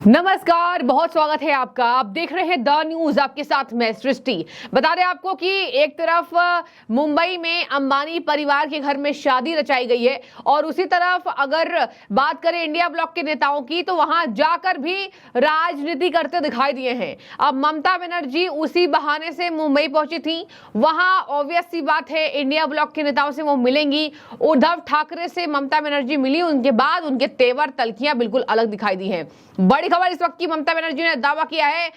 नमस्कार, बहुत स्वागत है आपका। आप देख रहे हैं द न्यूज, आपके साथ मैं सृष्टि। बता दें आपको कि एक तरफ मुंबई में अंबानी परिवार के घर में शादी रचाई गई है और उसी तरफ अगर बात करें इंडिया ब्लॉक के नेताओं की तो वहां जाकर भी राजनीति करते दिखाई दिए हैं। अब ममता बनर्जी उसी बहाने से मुंबई पहुंची थी। वहां ऑब्वियस सी बात है इंडिया ब्लॉक के नेताओं से वो मिलेंगी। उद्धव ठाकरे से ममता बनर्जी मिली, उनके बाद उनके तेवर तलखियां बिल्कुल अलग दिखाई दी हैं। बड़ी खबर इस वक्त की, ममता बनर्जी ने दावा किया है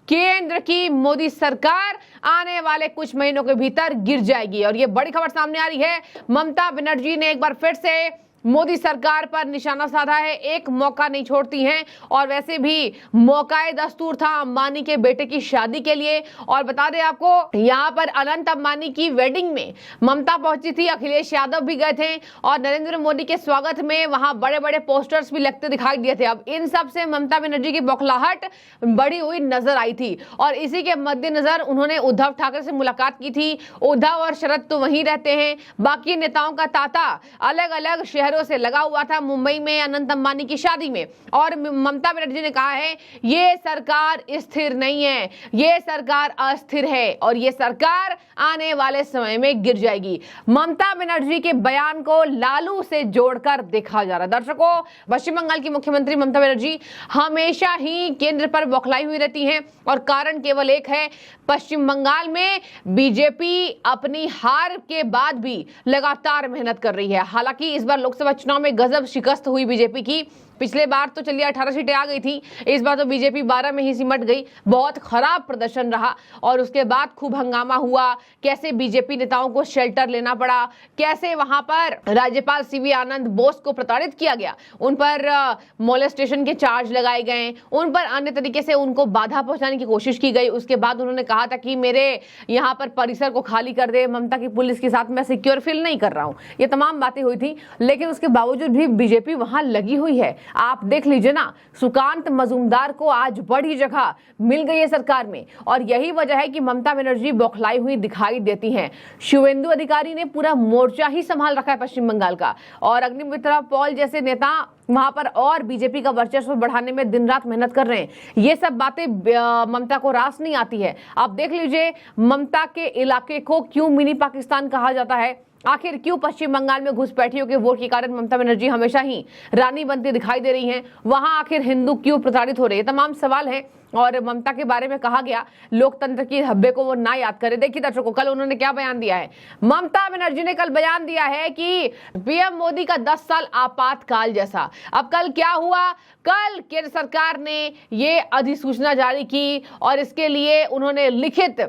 केंद्र की मोदी सरकार आने वाले कुछ महीनों के भीतर गिर जाएगी। और ये बड़ी खबर सामने आ रही है। ममता बनर्जी ने एक बार फिर से मोदी सरकार पर निशाना साधा है। एक मौका नहीं छोड़ती हैं और वैसे भी मौकाए दस्तूर था अंबानी के बेटे की शादी के लिए। और बता दें आपको, यहाँ पर अनंत अंबानी की वेडिंग में ममता पहुंची थी, अखिलेश यादव भी गए थे और नरेंद्र मोदी के स्वागत में वहां बड़े बड़े पोस्टर्स भी लगते दिखाई दिए थे। अब इन सब से ममता बनर्जी की बौखलाहट बढ़ी हुई नजर आई थी और इसी के मद्देनजर उन्होंने उद्धव ठाकरे से मुलाकात की थी। उद्धव और शरद तो वहीं रहते हैं, बाकी नेताओं का तांता अलग अलग शहरों से लगा हुआ था मुंबई में अनंत अंबानी की शादी में। और ममता बनर्जी ने कहा है ये सरकार स्थिर नहीं है, ये सरकार अस्थिर है और ये सरकार आने वाले समय में गिर जाएगी। ममता बनर्जी के बयान को लालू से जोड़कर देखा जा रहा है। दर्शकों, पश्चिम बंगाल की मुख्यमंत्री ममता बनर्जी हमेशा ही केंद्र पर बौखलाई हुई रहती हैं और कारण केवल एक है, पश्चिम बंगाल में बीजेपी अपनी हार के बाद भी लगातार मेहनत कर रही है। हालांकि इस बार लोकसभा चुनाव में गजब शिकस्त हुई बीजेपी की। पिछले बार तो चलिए 18 सीटें आ गई थी, इस बार तो बीजेपी 12 में ही सिमट गई। बहुत खराब प्रदर्शन रहा और उसके बाद खूब हंगामा हुआ। कैसे बीजेपी नेताओं को शेल्टर लेना पड़ा, कैसे वहां पर राज्यपाल सीवी आनंद बोस को प्रताड़ित किया गया, उन पर मोलेस्टेशन के चार्ज लगाए गए, उन पर अन्य तरीके से उनको बाधा पहुंचाने की कोशिश की गई। उसके बाद उन्होंने कहा था कि मेरे यहाँ पर परिसर को खाली कर दे, ममता की पुलिस के साथ मैं सिक्योर फील नहीं कर रहा हूँ। ये तमाम बातें हुई थी, लेकिन उसके बावजूद भी बीजेपी वहां लगी हुई है। आप देख लीजिए ना, सुकांत मजूमदार को आज बड़ी जगह मिल गई है सरकार में और यही वजह है कि ममता बनर्जी बौखलाई हुई दिखाई देती हैं। शुवेंदु अधिकारी ने पूरा मोर्चा ही संभाल रखा है पश्चिम बंगाल का और अग्निमित्रा पॉल जैसे नेता वहां पर और बीजेपी का वर्चस्व बढ़ाने में दिन रात मेहनत कर रहे हैं। ये सब बातें ममता को रास नहीं आती है। आप देख लीजिए, ममता के इलाके को क्यों मिनी पाकिस्तान कहा जाता है, आखिर क्यों पश्चिम बंगाल में घुसपैठियों के वोट के कारण ममता बनर्जी हमेशा ही रानी बनती दिखाई दे रही हैं, वहां आखिर हिंदू क्यों प्रताड़ित हो रहे हैं, तमाम सवाल हैं। और ममता के बारे में कहा गया लोकतंत्र की धब्बे को वो ना याद करे। देखिए दर्शकों, कल उन्होंने क्या बयान दिया है। ममता बनर्जी ने कल बयान दिया है कि पीएम मोदी का 10 साल आपातकाल जैसा। अब कल क्या हुआ, कल केंद्र सरकार ने ये अधिसूचना जारी की और इसके लिए उन्होंने लिखित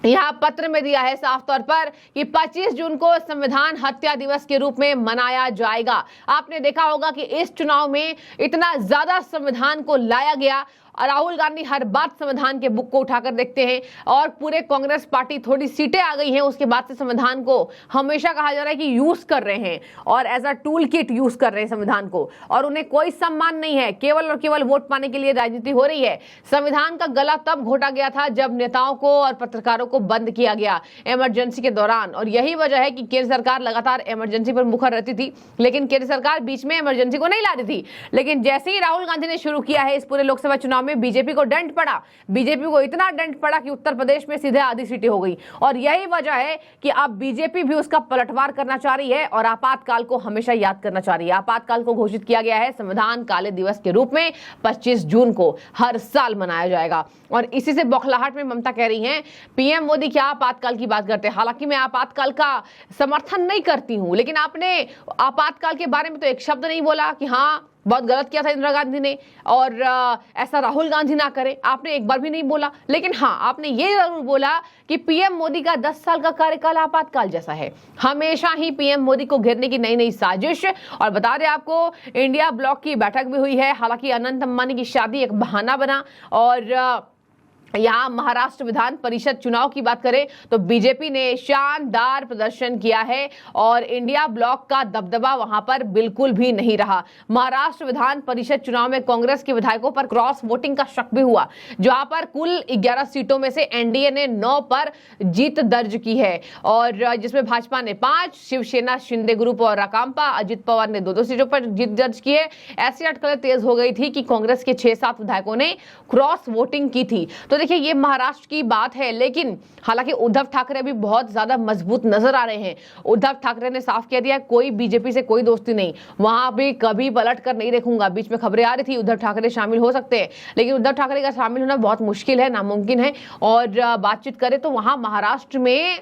यहाँ पत्र में दिया है साफ तौर पर कि 25 जून को संविधान हत्या दिवस के रूप में मनाया जाएगा। आपने देखा होगा कि इस चुनाव में इतना ज्यादा संविधान को लाया गया। राहुल गांधी हर बात संविधान के बुक को उठाकर देखते हैं और पूरे कांग्रेस पार्टी, थोड़ी सीटें आ गई हैं उसके बाद से संविधान को हमेशा कहा जा रहा है कि यूज कर रहे हैं और as a toolkit use कर रहे हैं संविधान को और उन्हें कोई सम्मान नहीं है, केवल और केवल वोट पाने के लिए राजनीति हो रही है। संविधान का गला तब घोटा गया था जब नेताओं को और पत्रकारों को बंद किया गया इमरजेंसी के दौरान और यही वजह है कि केंद्र सरकार लगातार इमरजेंसी पर मुखर रहती थी, लेकिन केंद्र सरकार बीच में इमरजेंसी को नहीं ला रही थी। लेकिन जैसे ही राहुल गांधी ने शुरू किया है इस पूरे लोकसभा चुनाव में बीजेपी को दंड पड़ा, बीजेपी को इतना दंड पड़ा कि उत्तर प्रदेश में सीधे आधी सीटें हो गई और यही वजह है कि अब बीजेपी भी उसका पलटवार करना चाह रही है और आपातकाल को हमेशा याद करना चाह रही है। आपातकाल को घोषित किया गया है संविधान काले दिवस के रूप में 25 जून को हर साल मनाया जाएगा और इसी से बौखलाहट में ममता कह रही हैं पीएम मोदी क्या आपातकाल की बात करते हैं। हालांकि मैं आपातकाल का समर्थन नहीं करती हूं, लेकिन आपने आपातकाल के बारे में तो एक शब्द नहीं बोला कि हाँ बहुत गलत किया था इंदिरा गांधी ने और ऐसा राहुल गांधी ना करे, आपने एक बार भी नहीं बोला। लेकिन हाँ, आपने ये जरूर बोला कि पीएम मोदी का 10 साल का कार्यकाल आपातकाल जैसा है। हमेशा ही पीएम मोदी को घेरने की नई नई साजिश। और बता दें आपको, इंडिया ब्लॉक की बैठक भी हुई है। हालांकि अनंत अंबानी की शादी एक बहाना बना और यहाँ महाराष्ट्र विधान परिषद चुनाव की बात करें तो बीजेपी ने शानदार प्रदर्शन किया है और इंडिया ब्लॉक का दबदबा वहां पर बिल्कुल भी नहीं रहा। महाराष्ट्र विधान परिषद चुनाव में कांग्रेस के विधायकों पर क्रॉस वोटिंग का शक भी हुआ, जहां पर कुल 11 सीटों में से एनडीए ने 9 पर जीत दर्ज की है और जिसमें भाजपा ने 5, शिवसेना, शिंदे ग्रुप और राकांपा, अजित पवार ने 2-2 सीटों पर जीत दर्ज की है। ऐसी अटकलें तेज हो गई थी कि कांग्रेस के 6-7 विधायकों ने क्रॉस वोटिंग की थी। तो देखिए ये महाराष्ट्र की बात है, लेकिन हालांकि उद्धव ठाकरे भी बहुत ज्यादा मजबूत नजर आ रहे हैं। उद्धव ठाकरे ने साफ कह दिया कोई बीजेपी से कोई दोस्ती नहीं, वहां भी कभी पलट कर नहीं देखूंगा। बीच में खबरें आ रही थी उद्धव ठाकरे शामिल हो सकते हैं, लेकिन उद्धव ठाकरे का शामिल होना बहुत मुश्किल है, नामुमकिन है। और बातचीत करें तो वहां महाराष्ट्र में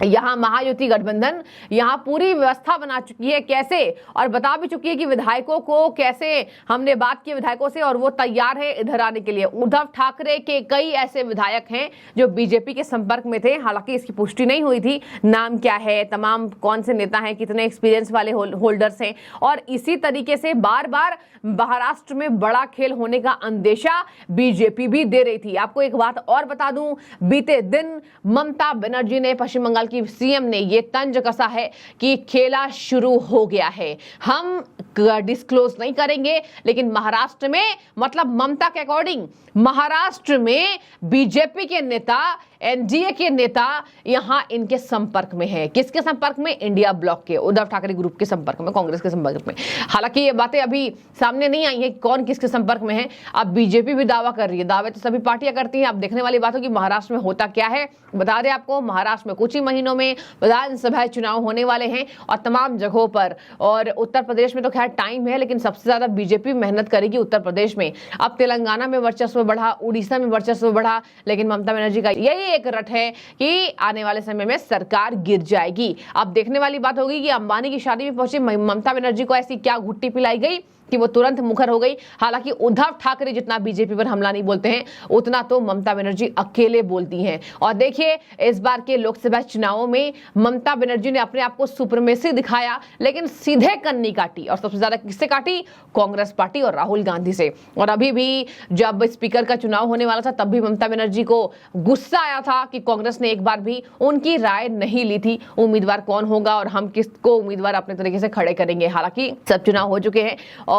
यहाँ महायुति गठबंधन यहाँ पूरी व्यवस्था बना चुकी है, कैसे, और बता भी चुकी है कि विधायकों को कैसे, हमने बात की विधायकों से और वो तैयार है इधर आने के लिए। उद्धव ठाकरे के कई ऐसे विधायक हैं जो बीजेपी के संपर्क में थे, हालांकि इसकी पुष्टि नहीं हुई थी, नाम क्या है, तमाम कौन से नेता हैं, कितने एक्सपीरियंस वाले होल्डर्स हैं, और इसी तरीके से बार बार महाराष्ट्र में बड़ा खेल होने का अंदेशा बीजेपी भी दे रही थी। आपको एक बात और बता दूं, बीते दिन ममता बनर्जी ने, पश्चिम बंगाल की सीएम ने ये तंज कसा है कि खेला शुरू हो गया है। हम डिस्क्लोज नहीं करेंगे, लेकिन महाराष्ट्र में, मतलब ममता के अकॉर्डिंग महाराष्ट्र में बीजेपी के नेता, एनडीए के नेता यहां इनके संपर्क में है। किसके संपर्क में? इंडिया ब्लॉक के, उद्धव ठाकरे ग्रुप के संपर्क में, कांग्रेस के संपर्क में। हालांकि ये बातें अभी सामने नहीं आई है कौन किसके संपर्क में है। अब बीजेपी भी दावा कर रही है, दावे तो सभी पार्टियां करती हैं। अब देखने वाली बात होगी महाराष्ट्र में होता क्या है। बता दें आपको, महाराष्ट्र में कुछ ही महीनों में विधानसभा चुनाव होने वाले हैं और तमाम जगहों पर, और उत्तर प्रदेश में तो खैर टाइम है, लेकिन सबसे ज्यादा बीजेपी मेहनत करेगी उत्तर प्रदेश में। अब तेलंगाना में वर्चस्व बढ़ा, उड़ीसा में वर्चस्व बढ़ा, लेकिन ममता बनर्जी का यही एक रट है कि आने वाले समय में सरकार गिर जाएगी। अब देखने वाली बात होगी कि अंबानी की शादी में पहुंची ममता बनर्जी को ऐसी क्या घुट्टी पिलाई गई कि वो तुरंत मुखर हो गई। हालांकि उद्धव ठाकरे जितना बीजेपी पर हमला नहीं बोलते हैं, उतना तो ममता बनर्जी अकेले बोलती हैं। और देखिए, इस बार के लोकसभा चुनावों में ममता बनर्जी ने अपने आप को सुप्रीमेसी दिखाया, लेकिन सीधे कन्नी काटी, और सबसे ज्यादा किससे काटी? कांग्रेस पार्टी और राहुल गांधी से। और अभी भी जब स्पीकर का चुनाव होने वाला था, तब भी ममता बनर्जी को गुस्सा आया था कि कांग्रेस ने एक बार भी उनकी राय नहीं ली थी, उम्मीदवार कौन होगा और हम किसको उम्मीदवार अपने तरीके से खड़े करेंगे। हालांकि सब चुनाव हो चुके हैं और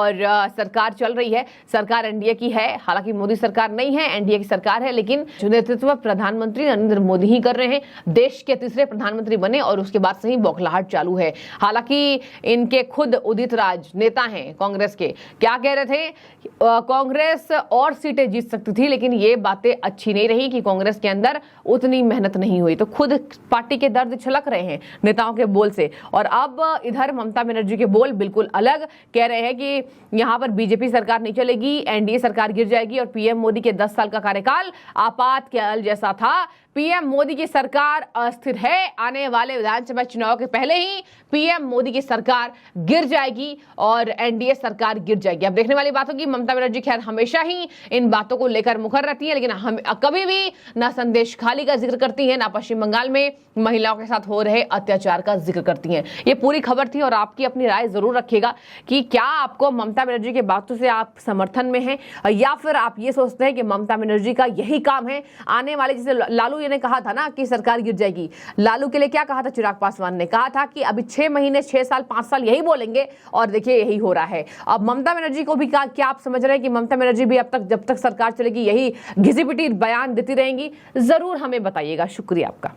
सरकार चल रही है, सरकार एनडीए की है। हालांकि मोदी सरकार नहीं है, एनडीए की सरकार है, लेकिन नेतृत्व प्रधानमंत्री नरेंद्र मोदी ही कर रहे हैं। देश के तीसरे प्रधानमंत्री बने और उसके बाद से ही बौखलाहट चालू है। हालांकि इनके खुद उदित राज नेता हैं कांग्रेस के, क्या कह रहे थे? कांग्रेस और सीटें जीत सकती थी, लेकिन ये बातें अच्छी नहीं रही कि कांग्रेस के अंदर उतनी मेहनत नहीं हुई। तो खुद पार्टी के दर्द छलक रहे हैं नेताओं के बोल से। और अब इधर ममता बनर्जी के बोल बिल्कुल अलग, कह रहे हैं कि यहां पर बीजेपी सरकार नहीं चलेगी, एनडीए सरकार गिर जाएगी और पीएम मोदी के 10 साल का कार्यकाल आपातकाल जैसा था। पीएम मोदी की सरकार अस्थिर है, आने वाले विधानसभा चुनाव के पहले ही पीएम मोदी की सरकार गिर जाएगी और एनडीए सरकार गिर जाएगी। अब देखने वाली बात होगी। ममता बनर्जी खैर हमेशा ही इन बातों को लेकर मुखर रहती है, लेकिन हम कभी भी ना संदेश खाली का जिक्र करती हैं, ना पश्चिम बंगाल में महिलाओं के साथ हो रहे अत्याचार का जिक्र करती हैं। ये पूरी खबर थी और आपकी अपनी राय जरूर रखिएगा कि क्या आपको ममता बनर्जी के बातों से आप समर्थन में हैं, या फिर आप ये सोचते हैं कि ममता बनर्जी का यही काम है आने वाले, जैसे लालू ने कहा था ना कि सरकार गिर जाएगी। लालू के लिए क्या कहा था चिराग पासवान ने? कहा था कि अभी 6 महीने, 6 साल, 5 साल यही बोलेंगे, और देखिए यही हो रहा है। अब ममता बनर्जी को भी क्या आप समझ रहे हैं कि ममता बनर्जी भी अब तक, जब तक सरकार चलेगी, यही घिसी पिटी बयान देती रहेंगी? जरूर हमें बताइएगा। शुक्रिया आपका।